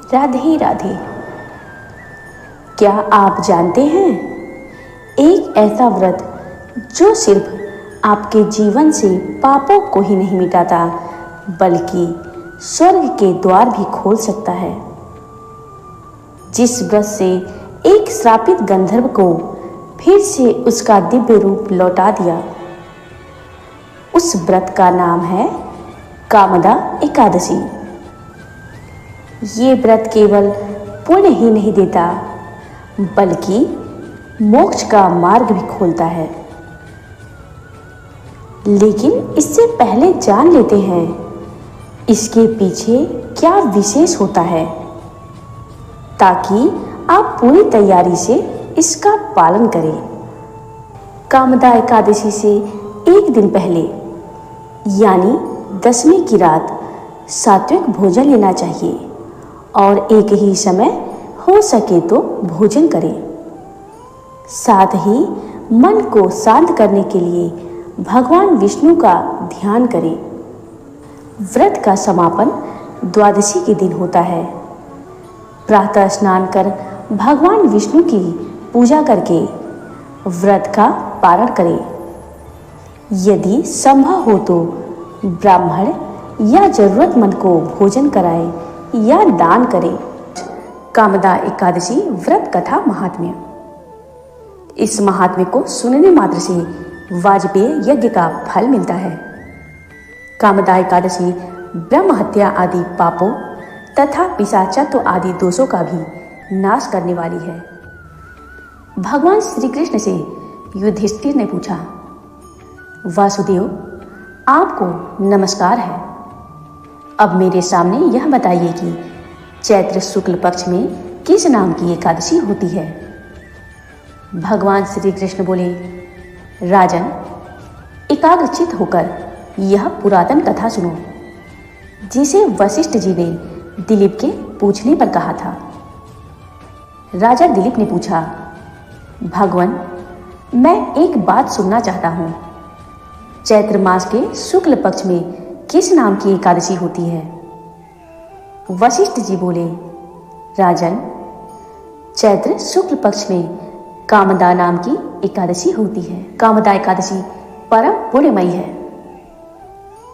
राधे राधे। क्या आप जानते हैं, एक ऐसा व्रत जो सिर्फ आपके जीवन से पापों को ही नहीं मिटाता बल्कि स्वर्ग के द्वार भी खोल सकता है। जिस व्रत से एक श्रापित गंधर्व को फिर से उसका दिव्य रूप लौटा दिया, उस व्रत का नाम है कामदा एकादशी। ये व्रत केवल पुण्य ही नहीं देता बल्कि मोक्ष का मार्ग भी खोलता है। लेकिन इससे पहले जान लेते हैं इसके पीछे क्या विशेष होता है, ताकि आप पूरी तैयारी से इसका पालन करें। कामदा एकादशी से एक दिन पहले यानी दशमी की रात सात्विक भोजन लेना चाहिए और एक ही समय हो सके तो भोजन करें। साथ ही मन को शांत करने के लिए भगवान विष्णु का ध्यान करें। व्रत का समापन द्वादशी के दिन होता है। प्रातः स्नान कर भगवान विष्णु की पूजा करके व्रत का पारण करें। यदि संभव हो तो ब्राह्मण या जरूरतमंद को भोजन कराएं या दान करें। कामदा एकादशी व्रत कथा महात्म्य। इस महात्म्य को सुनने मात्र से वाजपेय यज्ञ का फल मिलता है। कामदा एकादशी ब्रह्म हत्या आदि पापों तथा पिशाचत्व आदि दोषों का भी नाश करने वाली है। भगवान श्री कृष्ण से युधिष्ठिर ने पूछा, वासुदेव आपको नमस्कार है। अब मेरे सामने यह बताइए कि चैत्र शुक्ल पक्ष में किस नाम की एकादशी होती है। भगवान श्री कृष्ण बोले, राजन, एकाग्रचित होकर यह पुरातन कथा सुनो, जिसे वशिष्ठ जी ने दिलीप के पूछने पर कहा था। राजा दिलीप ने पूछा, भगवान, मैं एक बात सुनना चाहता हूँ। चैत्र मास के शुक्ल पक्ष में किस नाम की एकादशी होती है। वशिष्ठ जी बोले, राजन, चैत्र शुक्ल पक्ष में कामदा नाम की एकादशी होती है। कामदा एकादशी परम पुण्यमयी है।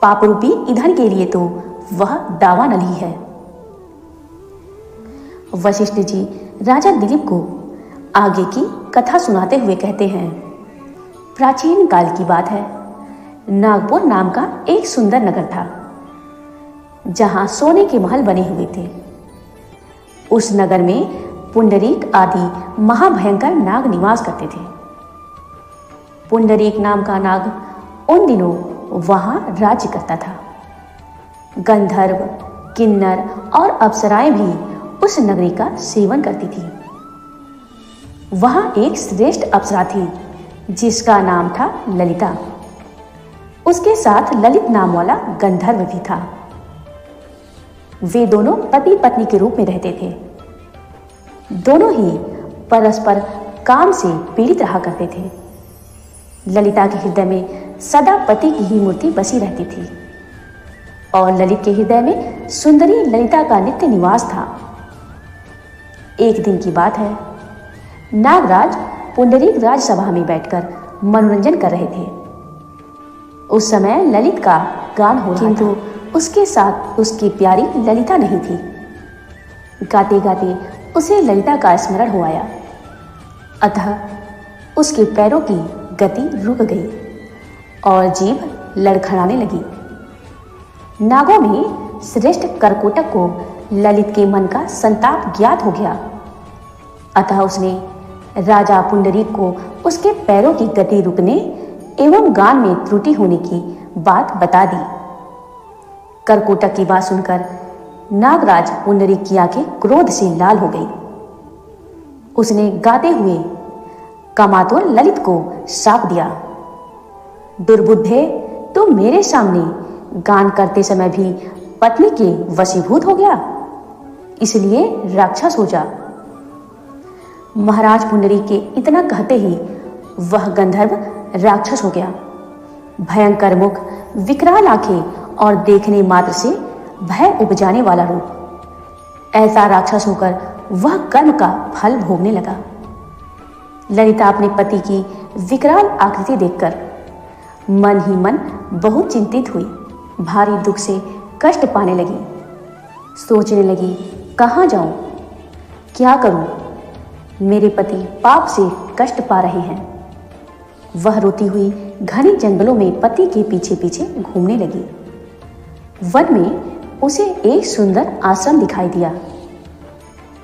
पाप रूपी ईंधन के लिए तो वह दावानली है। वशिष्ठ जी राजा दिलीप को आगे की कथा सुनाते हुए कहते हैं, प्राचीन काल की बात है। नागपुर नाम का एक सुंदर नगर था, जहां सोने के महल बने हुए थे। उस नगर में पुंडरीक आदि महाभयंकर नाग निवास करते थे। पुंडरीक नाम का नाग उन दिनों वहां राज्य करता था। गंधर्व, किन्नर और अप्सराएं भी उस नगरी का सेवन करती थी। वहां एक श्रेष्ठ अप्सरा थी जिसका नाम था ललिता। उसके साथ ललित नाम वाला गंधर्व भी था। वे दोनों पति पत्नी के रूप में रहते थे। दोनों ही परस्पर काम से पीड़ित रहा करते थे। ललिता के हृदय में सदा पति की ही मूर्ति बसी रहती थी और ललित के हृदय में सुंदरी ललिता का नित्य निवास था। एक दिन की बात है, नागराज पुंडरीक राजसभा में बैठकर मनोरंजन कर रहे थे। उस समय ललित का गान हो रहा था, किंतु उसके साथ उसकी प्यारी ललिता नहीं थी। गाते गाते उसे ललिता का स्मरण हो आया, अतः उसके पैरों की गति रुक गई और जीभ लड़खड़ाने लगी। नागों में श्रेष्ठ करकोटक को ललित के मन का संताप ज्ञात हो गया, अतः उसने राजा पुंडरीक को उसके पैरों की गति रुकने एवं गान में त्रुटि होने की बात बता दी। करकोटक की बात सुनकर नागराज पुंडरीक की आंखें क्रोध से लाल हो गई। उसने गाते हुए कामातुर ललित को शाप दिया, दुर्बुद्धे, तुम मेरे सामने गान करते समय भी पत्नी के वशीभूत हो गया, इसलिए राक्षस हो जा। महाराज पुंडरीक के इतना कहते ही वह गंधर्व राक्षस हो गया। भयंकर मुख, विकराल आंखें और देखने मात्र से भय उपजाने वाला रूप। ऐसा राक्षस होकर वह कर्म का फल भोगने लगा। ललिता अपने पति की विकराल आकृति देखकर मन ही मन बहुत चिंतित हुई। भारी दुख से कष्ट पाने लगी। सोचने लगी, कहाँ जाऊं, क्या करूं? मेरे पति पाप से कष्ट पा रहे हैं। वह रोती हुई घने जंगलों में पति के पीछे पीछे घूमने लगी। वन में उसे एक सुंदर आश्रम दिखाई दिया,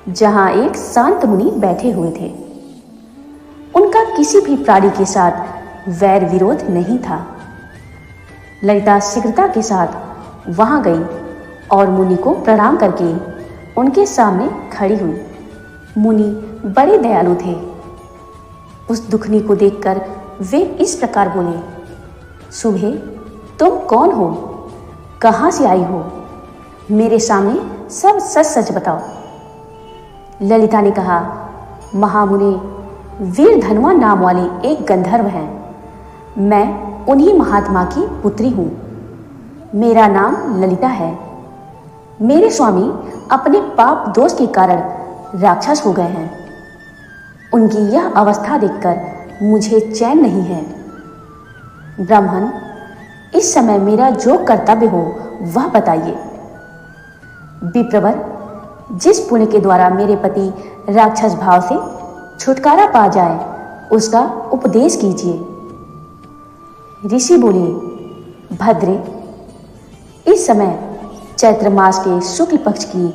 जहां एक शांत मुनि बैठे हुए थे। उनका किसी भी प्राणी के साथ वैर विरोध नहीं था। ललिता शीघ्रता के साथ वहां गई और मुनि को प्रणाम करके उनके सामने खड़ी हुई। मुनि बड़े दयालु थे। उस दुखनी को देखकर वे इस प्रकार बोले, सुबह, तुम कौन हो? कहां से आई हो? मेरे सामने सब सच सच बताओ। ललिता ने कहा, महामुनि, वीर धनवा नाम वाले एक गंधर्व हैं। मैं उन्हीं महात्मा की पुत्री हूं। मेरा नाम ललिता है। मेरे स्वामी अपने पाप दोष के कारण राक्षस हो गए हैं। उनकी यह अवस्था देखकर मुझे चैन नहीं है। ब्राह्मण, इस समय मेरा जो कर्तव्य हो वह बताइए। विप्रवर, जिस पुण्य के द्वारा मेरे पति राक्षस भाव से छुटकारा पा जाए उसका उपदेश कीजिए। ऋषि बोले, भद्रे, इस समय चैत्र मास के शुक्ल पक्ष की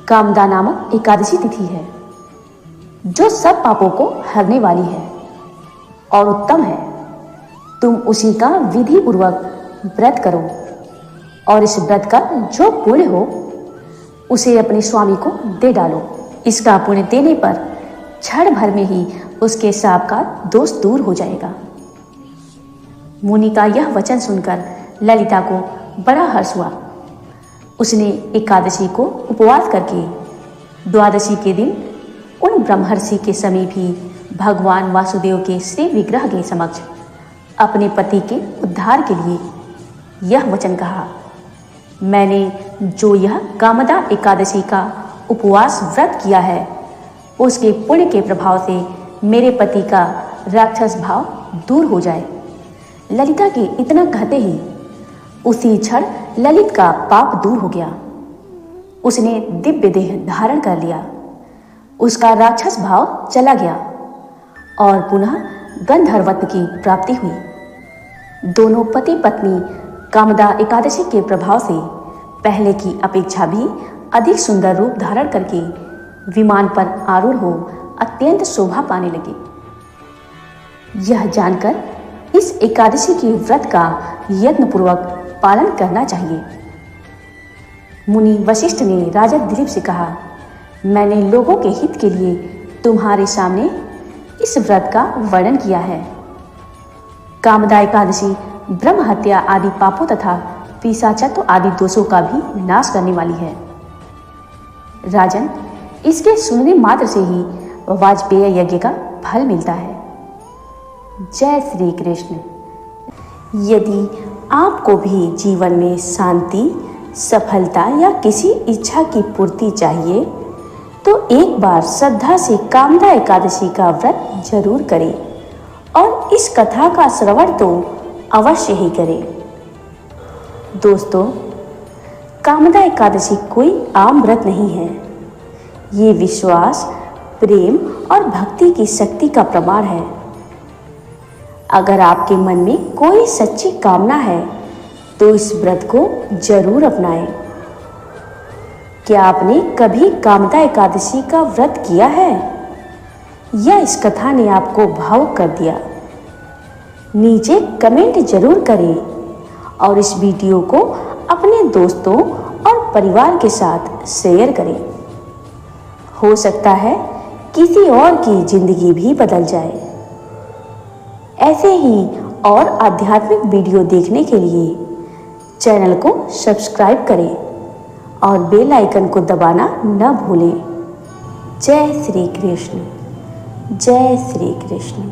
कामदा नामक एकादशी तिथि है, जो सब पापों को हरने वाली है और उत्तम है। तुम उसी का विधि पूर्वक व्रत करो और इस व्रत का जो पुण्य हो उसे अपने स्वामी को दे डालो। इसका पुण्य देने पर क्षण भर में ही उसके शाप का दोष दूर हो जाएगा। मुनि का यह वचन सुनकर ललिता को बड़ा हर्ष हुआ। उसने एकादशी को उपवास करके द्वादशी के दिन उन ब्रह्मर्षि के समीप ही भगवान वासुदेव के श्री विग्रह के समक्ष अपने पति के उद्धार के लिए यह वचन कहा, मैंने जो यह कामदा एकादशी का उपवास व्रत किया है उसके पुण्य के प्रभाव से मेरे पति का राक्षस भाव दूर हो जाए। ललिता के इतना कहते ही उसी क्षण ललित का पाप दूर हो गया। उसने दिव्य देह धारण कर लिया। उसका राक्षस भाव चला गया और पुनः गंधर्वत्व की प्राप्ति हुई। दोनों पति पत्नी कामदा एकादशी के प्रभाव से पहले की अपेक्षा भी अधिक सुंदर रूप धारण करके विमान पर आरूढ़ हो अत्यंत शोभा पाने लगे। यह जानकर इस एकादशी के व्रत का यत्नपूर्वक पालन करना चाहिए। मुनि वशिष्ठ ने राजा दिलीप से कहा, मैंने लोगों के हित के लिए तुम्हारे सामने इस व्रत का वर्णन किया है। कामदा एकादशी ब्रह्म हत्या आदि पापों तथा पिशाचत्व आदि दोषों का भी नाश करने वाली है। राजन, इसके सुनने मात्र से ही वाजपेय यज्ञ का फल मिलता है। जय श्री कृष्ण। यदि आपको भी जीवन में शांति, सफलता या किसी इच्छा की पूर्ति चाहिए तो एक बार श्रद्धा से कामदा एकादशी का व्रत जरूर करें और इस कथा का श्रवण तो अवश्य ही करें। दोस्तों, कामदा एकादशी कोई आम व्रत नहीं है। ये विश्वास, प्रेम और भक्ति की शक्ति का प्रमाण है। अगर आपके मन में कोई सच्ची कामना है तो इस व्रत को जरूर अपनाएं। क्या आपने कभी कामदा एकादशी का व्रत किया है या इस कथा ने आपको भावुक कर दिया? नीचे कमेंट जरूर करें और इस वीडियो को अपने दोस्तों और परिवार के साथ शेयर करें। हो सकता है किसी और की जिंदगी भी बदल जाए। ऐसे ही और आध्यात्मिक वीडियो देखने के लिए चैनल को सब्सक्राइब करें और बेल आइकन को दबाना न भूलें। जय श्री कृष्ण। जय श्री कृष्ण।